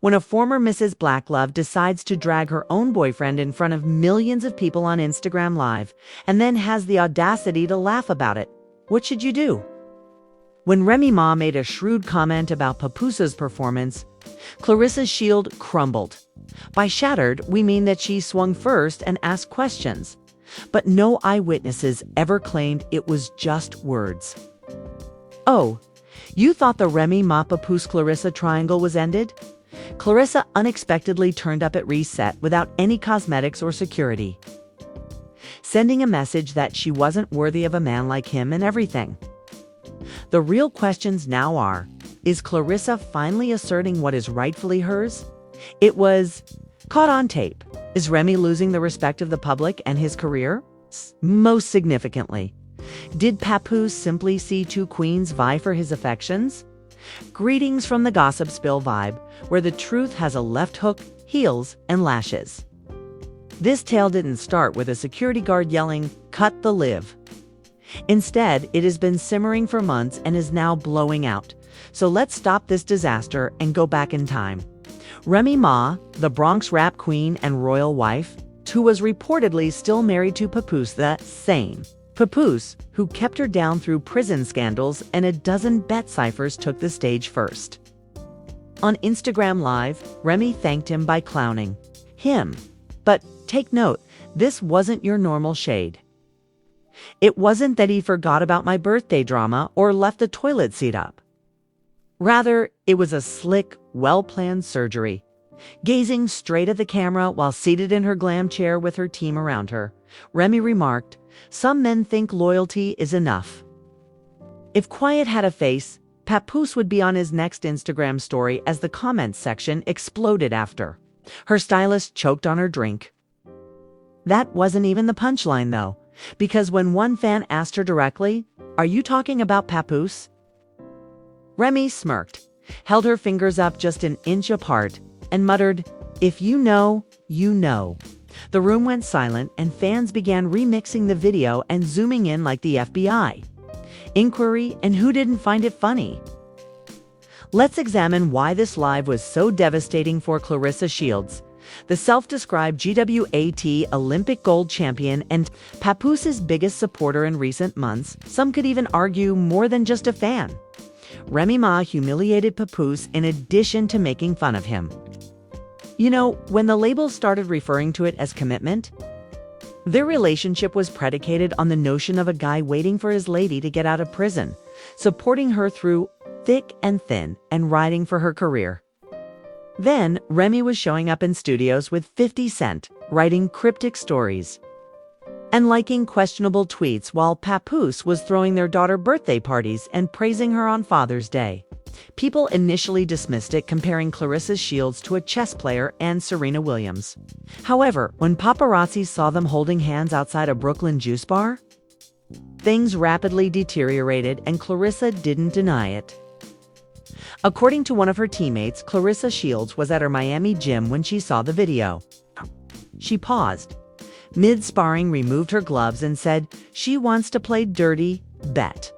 when a former Mrs. Blacklove decides to drag her own boyfriend in front of millions of people on Instagram Live and then has the audacity to laugh about it, what should you do? When Remy Ma made a shrewd comment about Papoose's performance, Claressa Shields crumbled. By shattered, we mean that she swung first and asked questions, but no eyewitnesses ever claimed it was just words. Oh, you thought the Remy Ma Papoose Clarissa triangle was ended? Clarissa unexpectedly turned up at Reset without any cosmetics or security, sending a message that she wasn't worthy of a man like him and everything. The real questions now are, is Clarissa finally asserting what is rightfully hers? It was caught on tape. Is Remy losing the respect of the public and his career? Most significantly, did Papoose simply see two queens vie for his affections? Greetings from the Gossip Spill vibe, where the truth has a left hook, heels, and lashes. This tale didn't start with a security guard yelling, "Cut the live." Instead, it has been simmering for months and is now blowing out. So let's stop this disaster and go back in time. Remy Ma, the Bronx rap queen and royal wife, who was reportedly still married to Papoose, the same Papoose, who kept her down through prison scandals and a dozen bet ciphers, took the stage first. On Instagram Live, Remy thanked him by clowning him. But take note, this wasn't your normal shade. It wasn't that he forgot about my birthday drama or left the toilet seat up. Rather, it was a slick, well-planned surgery. Gazing straight at the camera while seated in her glam chair with her team around her, Remy remarked, "Some men think loyalty is enough." If quiet had a face, Papoose would be on his next Instagram story as the comments section exploded after. Her stylist choked on her drink. That wasn't even the punchline, though, because when one fan asked her directly, "Are you talking about Papoose?" Remy smirked, held her fingers up just an inch apart, and muttered, "If you know, you know." The room went silent, and fans began remixing the video and zooming in like the FBI. Inquiry, and who didn't find it funny? Let's examine why this live was so devastating for Claressa Shields, the self-described GWAT Olympic gold champion and Papoose's biggest supporter in recent months. Some could even argue more than just a fan. Remy Ma humiliated Papoose in addition to making fun of him. You know, when the label started referring to it as commitment, their relationship was predicated on the notion of a guy waiting for his lady to get out of prison, supporting her through thick and thin, and riding for her career. Then, Remy was showing up in studios with 50 Cent, writing cryptic stories and liking questionable tweets, while Papoose was throwing their daughter birthday parties and praising her on Father's Day. People initially dismissed it, comparing Claressa Shields to a chess player and Serena Williams. However, when paparazzi saw them holding hands outside a Brooklyn juice bar, things rapidly deteriorated, and Clarissa didn't deny it. According to one of her teammates, Claressa Shields was at her Miami gym when she saw the video. She paused, mid-sparring, removed her gloves, and said she wants to play dirty, bet.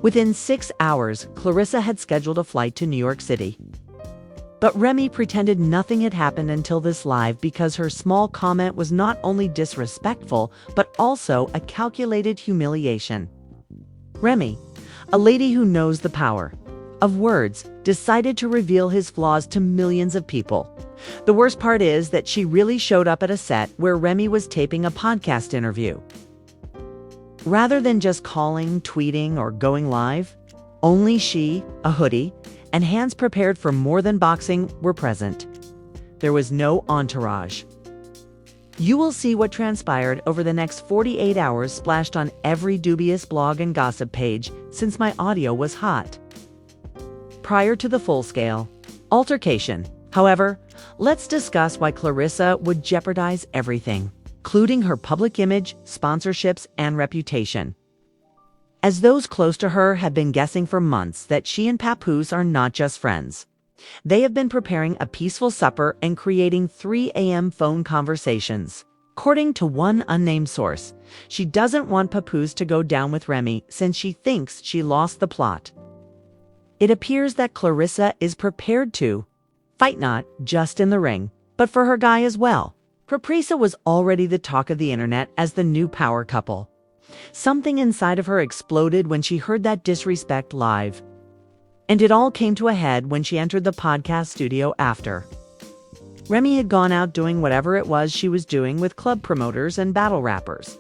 Within 6 hours, Clarissa had scheduled a flight to New York City. But Remy pretended nothing had happened until this live, because her small comment was not only disrespectful, but also a calculated humiliation. Remy, a lady who knows the power of words, decided to reveal his flaws to millions of people. The worst part is that she really showed up at a set where Remy was taping a podcast interview. Rather than just calling, tweeting, or going live, only she, a hoodie, and hands prepared for more than boxing were present. There was no entourage. You will see what transpired over the next 48 hours splashed on every dubious blog and gossip page, since my audio was hot. Prior to the full-scale altercation, however, let's discuss why Clarissa would jeopardize everything, including her public image, sponsorships, and reputation. As those close to her have been guessing for months that she and Papoose are not just friends. They have been preparing a peaceful supper and creating 3 a.m. phone conversations. According to one unnamed source, she doesn't want Papoose to go down with Remy since she thinks she lost the plot. It appears that Clarissa is prepared to Fight not just in the ring, but for her guy as well. Clarissa was already the talk of the internet as the new power couple. Something inside of her exploded when she heard that disrespect live. And it all came to a head when she entered the podcast studio after. Remy had gone out doing whatever it was she was doing with club promoters and battle rappers.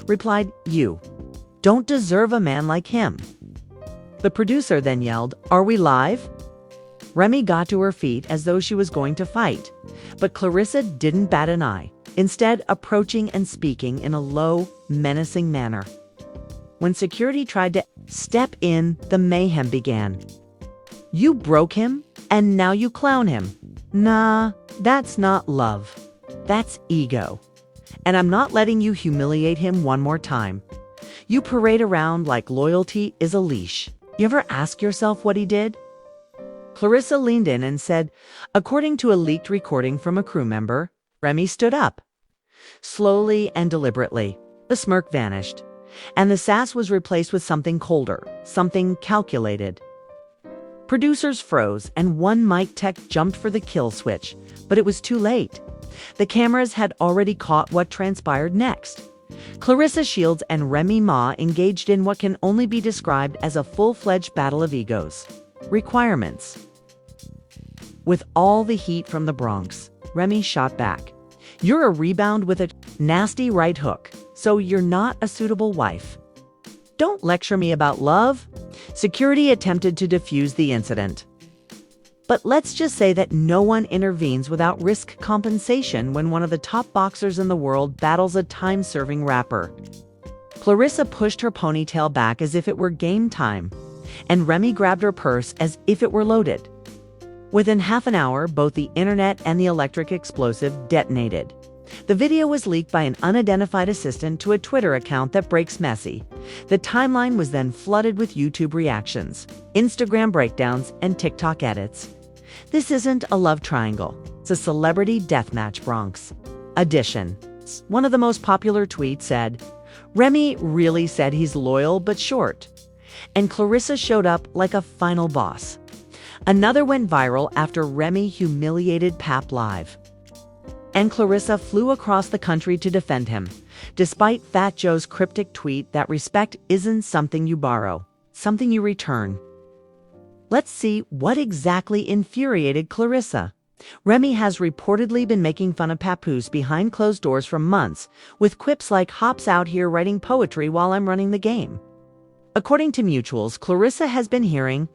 Replied, "You don't deserve a man like him." The producer then yelled, "Are we live?" Remy got to her feet as though she was going to fight, but Clarissa didn't bat an eye, instead approaching and speaking in a low, menacing manner. When security tried to step in, the mayhem began. "You broke him, and now you clown him. Nah, that's not love. That's ego. And I'm not letting you humiliate him one more time. You parade around like loyalty is a leash. You ever ask yourself what he did?" Clarissa leaned in and said, according to a leaked recording from a crew member, Remy stood up. Slowly and deliberately, the smirk vanished, and the sass was replaced with something colder, something calculated. Producers froze, and one mic tech jumped for the kill switch, but it was too late. The cameras had already caught what transpired next. Claressa Shields and Remy Ma engaged in what can only be described as a full-fledged battle of egos. Requirements. With all the heat from the Bronx, Remy shot back. "You're a rebound with a nasty right hook, so you're not a suitable wife. Don't lecture me about love." Security attempted to defuse the incident. But let's just say that no one intervenes without risk compensation when one of the top boxers in the world battles a time-serving rapper. Clarissa pushed her ponytail back as if it were game time, and Remy grabbed her purse as if it were loaded. Within half an hour, both the internet and the electric explosive detonated. The video was leaked by an unidentified assistant to a Twitter account that breaks messy. The timeline was then flooded with YouTube reactions, Instagram breakdowns, and TikTok edits. This isn't a love triangle. It's a celebrity deathmatch Bronx edition. One of the most popular tweets said, "Remy really said he's loyal but short." And Clarissa showed up like a final boss. Another went viral after Remy humiliated Pap live. And Clarissa flew across the country to defend him, despite Fat Joe's cryptic tweet that respect isn't something you borrow, something you return. Let's see what exactly infuriated Clarissa. Remy has reportedly been making fun of Papoose behind closed doors for months, with quips like "Hops out here writing poetry while I'm running the game." According to mutuals, Clarissa has been hearing,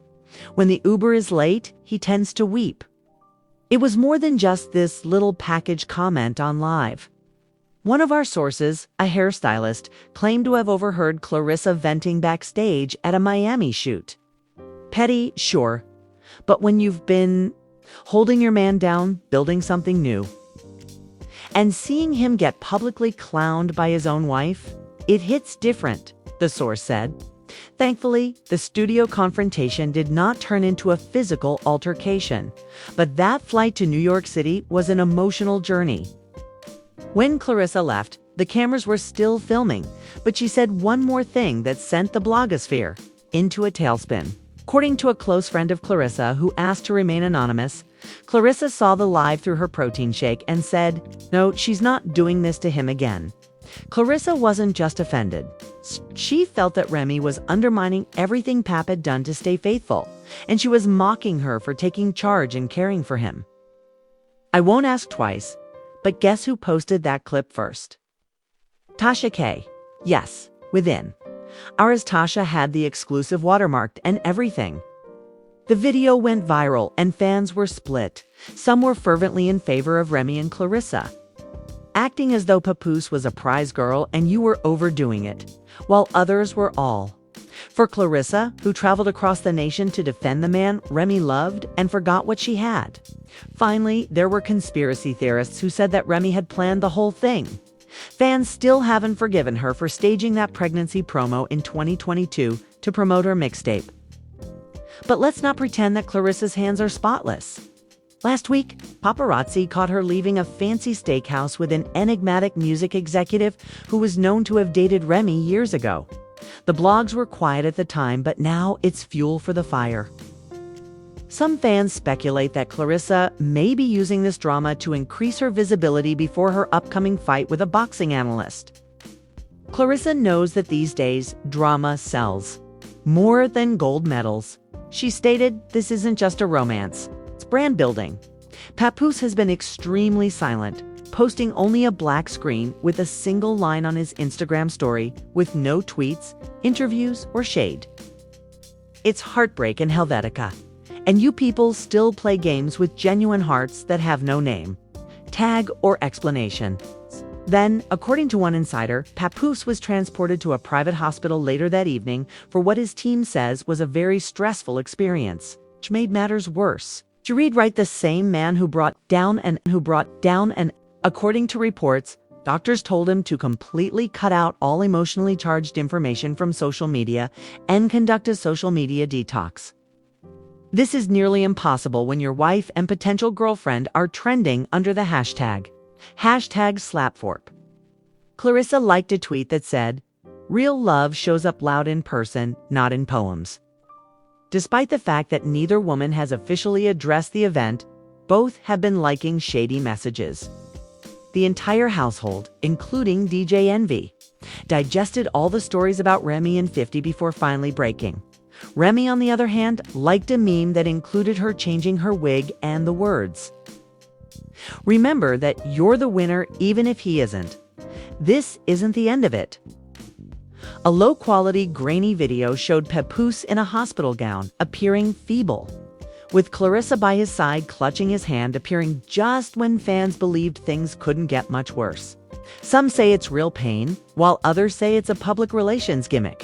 "When the Uber is late, he tends to weep." It was more than just this little package comment on live. One of our sources, a hairstylist, claimed to have overheard Clarissa venting backstage at a Miami shoot. Petty, sure, but when you've been holding your man down, building something new, and seeing him get publicly clowned by his own wife, it hits different, the source said. Thankfully, the studio confrontation did not turn into a physical altercation, but that flight to New York City was an emotional journey. When Clarissa left, the cameras were still filming, but she said one more thing that sent the blogosphere into a tailspin. According to a close friend of Clarissa who asked to remain anonymous, Clarissa saw the live through her protein shake and said, "No, she's not doing this to him again." Clarissa wasn't just offended. She felt that Remy was undermining everything Pap had done to stay faithful, and she was mocking her for taking charge and caring for him. I won't ask twice, but guess who posted that clip first? Tasha K. Yes, within hours Tasha had the exclusive watermarked and everything. The video went viral and fans were split. Some were fervently in favor of Remy and Clarissa, acting as though Papoose was a prize girl and you were overdoing it, while others were all for Clarissa, who traveled across the nation to defend the man Remy loved and forgot what she had. Finally, there were conspiracy theorists who said that Remy had planned the whole thing. Fans still haven't forgiven her for staging that pregnancy promo in 2022 to promote her mixtape. But let's not pretend that Clarissa's hands are spotless. Last week, paparazzi caught her leaving a fancy steakhouse with an enigmatic music executive who was known to have dated Remy years ago. The blogs were quiet at the time, but now it's fuel for the fire. Some fans speculate that Clarissa may be using this drama to increase her visibility before her upcoming fight with a boxing analyst. Clarissa knows that these days, drama sells more than gold medals. She stated, "This isn't just a romance, it's brand building." Papoose has been extremely silent, posting only a black screen with a single line on his Instagram story with no tweets, interviews, or shade. It's heartbreak in Helvetica. And you people still play games with genuine hearts that have no name, tag, or explanation. Then, according to one insider, Papoose was transported to a private hospital later that evening for what his team says was a very stressful experience, which made matters worse. To read right, the same man who brought down and according to reports, doctors told him to completely cut out all emotionally charged information from social media and conduct a social media detox. This is nearly impossible when your wife and potential girlfriend are trending under the hashtag #Slapthorpe. Clarissa liked a tweet that said, "Real love shows up loud in person, not in poems." Despite the fact that neither woman has officially addressed the event, both have been liking shady messages. The entire household, including DJ Envy, digested all the stories about Remy and 50 before finally breaking. Remy, on the other hand, liked a meme that included her changing her wig and the words, "Remember that you're the winner even if he isn't. This isn't the end of it." A low-quality, grainy video showed Papoose in a hospital gown, appearing feeble, with Clarissa by his side clutching his hand, appearing just when fans believed things couldn't get much worse. Some say it's real pain, while others say it's a public relations gimmick.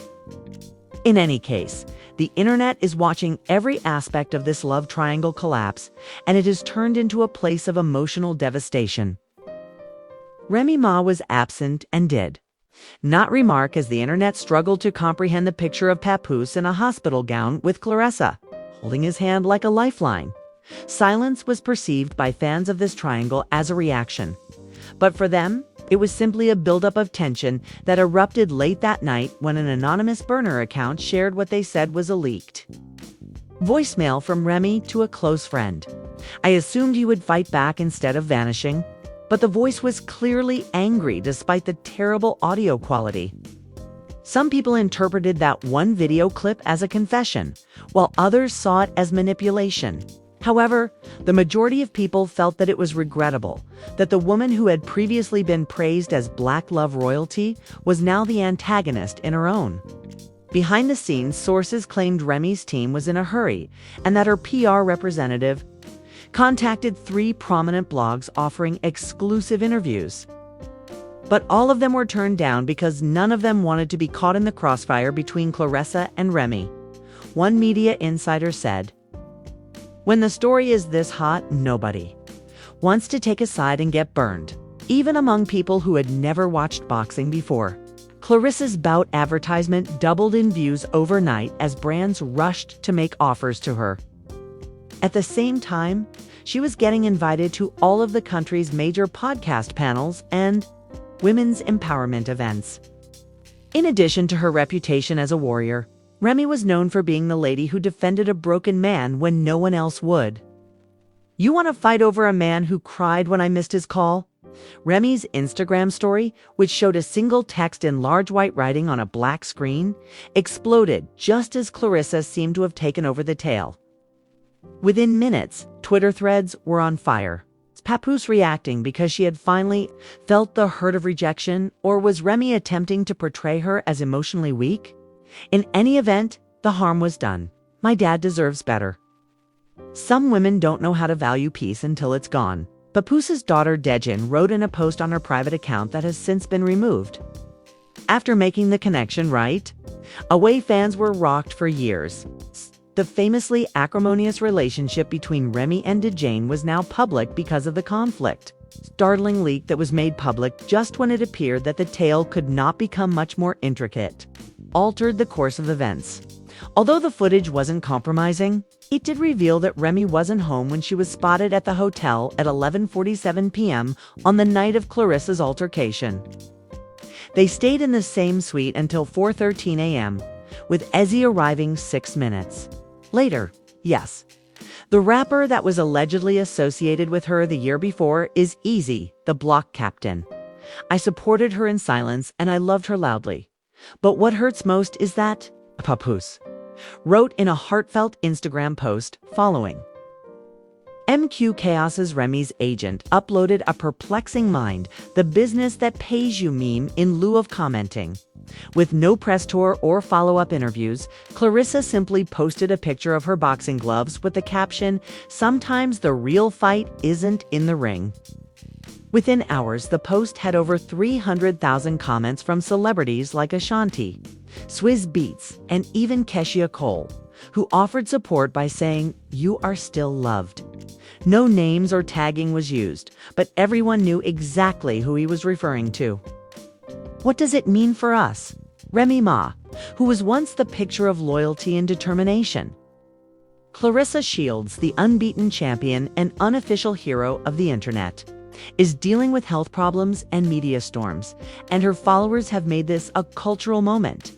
In any case, the internet is watching every aspect of this love triangle collapse, and it has turned into a place of emotional devastation. Remy Ma was absent and did not remark as the internet struggled to comprehend the picture of Papoose in a hospital gown with Clarissa, holding his hand like a lifeline. Silence was perceived by fans of this triangle as a reaction, but for them, it was simply a buildup of tension that erupted late that night when an anonymous burner account shared what they said was a leaked voicemail from Remy to a close friend. "I assumed you would fight back instead of vanishing," but the voice was clearly angry despite the terrible audio quality. Some people interpreted that one video clip as a confession, while others saw it as manipulation. However, the majority of people felt that it was regrettable that the woman who had previously been praised as Black love royalty was now the antagonist in her own. Behind the scenes, sources claimed Remy's team was in a hurry and that her PR representative contacted 3 prominent blogs offering exclusive interviews. But all of them were turned down because none of them wanted to be caught in the crossfire between Clarissa and Remy. One media insider said, "When the story is this hot, nobody wants to take a side and get burned, even among people who had never watched boxing before." Clarissa's bout advertisement doubled in views overnight as brands rushed to make offers to her. At the same time, she was getting invited to all of the country's major podcast panels and women's empowerment events. In addition to her reputation as a warrior, Remy was known for being the lady who defended a broken man when no one else would. "You want to fight over a man who cried when I missed his call?" Remy's Instagram story, which showed a single text in large white writing on a black screen, exploded just as Clarissa seemed to have taken over the tale. Within minutes, Twitter threads were on fire. Was Papoose reacting because she had finally felt the hurt of rejection, or was Remy attempting to portray her as emotionally weak? In any event, the harm was done. My dad deserves better. Some women don't know how to value peace until it's gone. Papoose's daughter Dejin wrote in a post on her private account that has since been removed. After making the connection right away, fans were rocked for years. The famously acrimonious relationship between Remy and Dejin was now public because of the conflict. Startling leak that was made public just when it appeared that the tale could not become much more intricate altered the course of events. Although the footage wasn't compromising, it did reveal that Remy wasn't home when she was spotted at the hotel at 11:47 p.m. on the night of Clarissa's altercation. They stayed in the same suite until 4:13 a.m., with Ezzy arriving 6 minutes later. Yes, The rapper that was allegedly associated with her the year before is Easy, the block captain. I supported her in silence and I loved her loudly. But what hurts most is that Papoose wrote in a heartfelt Instagram post following. MQ Chaos's Remy's agent uploaded a perplexing mind, the business that pays you meme in lieu of commenting. With no press tour or follow-up interviews, Clarissa simply posted a picture of her boxing gloves with the caption, "Sometimes the real fight isn't in the ring." Within hours, the post had over 300,000 comments from celebrities like Ashanti, Swizz Beatz, and even Keshia Cole, who offered support by saying, "You are still loved." No names or tagging was used, but everyone knew exactly who he was referring to. What does it mean for us? Remy Ma, who was once the picture of loyalty and determination. Claressa Shields, the unbeaten champion and unofficial hero of the internet, is dealing with health problems and media storms, and her followers have made this a cultural moment.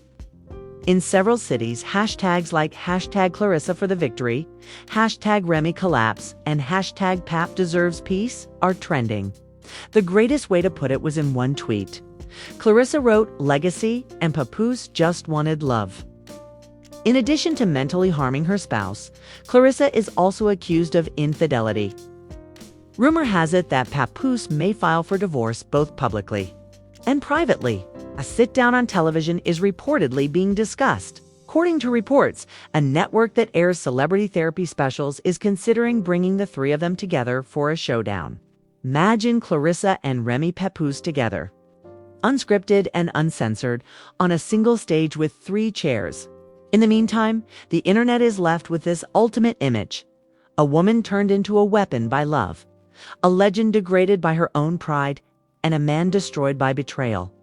In several cities, hashtags like hashtag Clarissa for the victory, hashtag Remy collapse, and hashtag Pap deserves peace are trending. The greatest way to put it was in one tweet. Clarissa wrote legacy and Papoose just wanted love. In addition to mentally harming her spouse, Clarissa is also accused of infidelity. Rumor has it that Papoose may file for divorce both publicly and privately. A sit-down on television is reportedly being discussed. According to reports, a network that airs celebrity therapy specials is considering bringing the three of them together for a showdown. Imagine Clarissa and Remy Papoose together, unscripted and uncensored, on a single stage with 3 chairs. In the meantime, the internet is left with this ultimate image: a woman turned into a weapon by love, a legend degraded by her own pride, and a man destroyed by betrayal.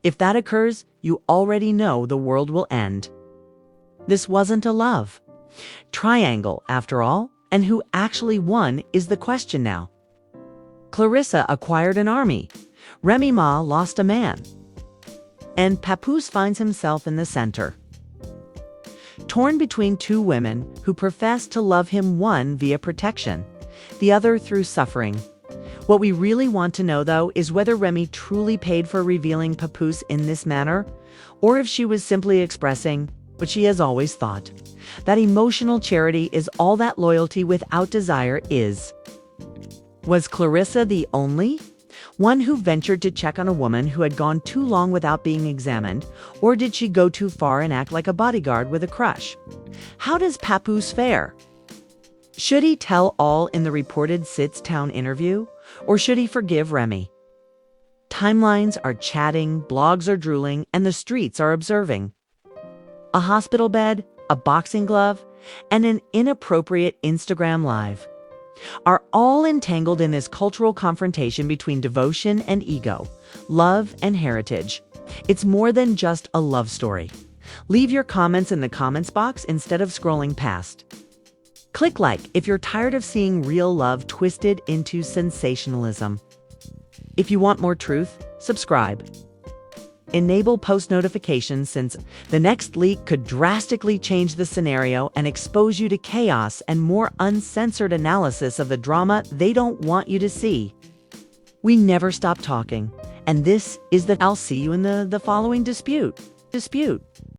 If that occurs, you already know the world will end. This wasn't a love triangle, after all, and who actually won is the question now. Clarissa acquired an army, Remy Ma lost a man, and Papoose finds himself in the center, torn between 2 women who profess to love him, one via protection, the other through suffering. What we really want to know, though, is whether Remy truly paid for revealing Papoose in this manner, or if she was simply expressing what she has always thought, that emotional charity is all that loyalty without desire is. Was Clarissa the only one who ventured to check on a woman who had gone too long without being examined, or did she go too far and act like a bodyguard with a crush? How does Papoose fare? Should he tell all in the reported sit-down interview, or should he forgive Remy? Timelines are chatting, blogs are drooling, and the streets are observing. A hospital bed, a boxing glove, and an inappropriate Instagram live are all entangled in this cultural confrontation between devotion and ego, love and heritage. It's more than just a love story. Leave your comments in the comments box instead of scrolling past. Click like if you're tired of seeing real love twisted into sensationalism. If you want more truth, subscribe. Enable post notifications, since the next leak could drastically change the scenario and expose you to chaos and more uncensored analysis of the drama they don't want you to see. We never stop talking, and this is the I'll see you in the following dispute.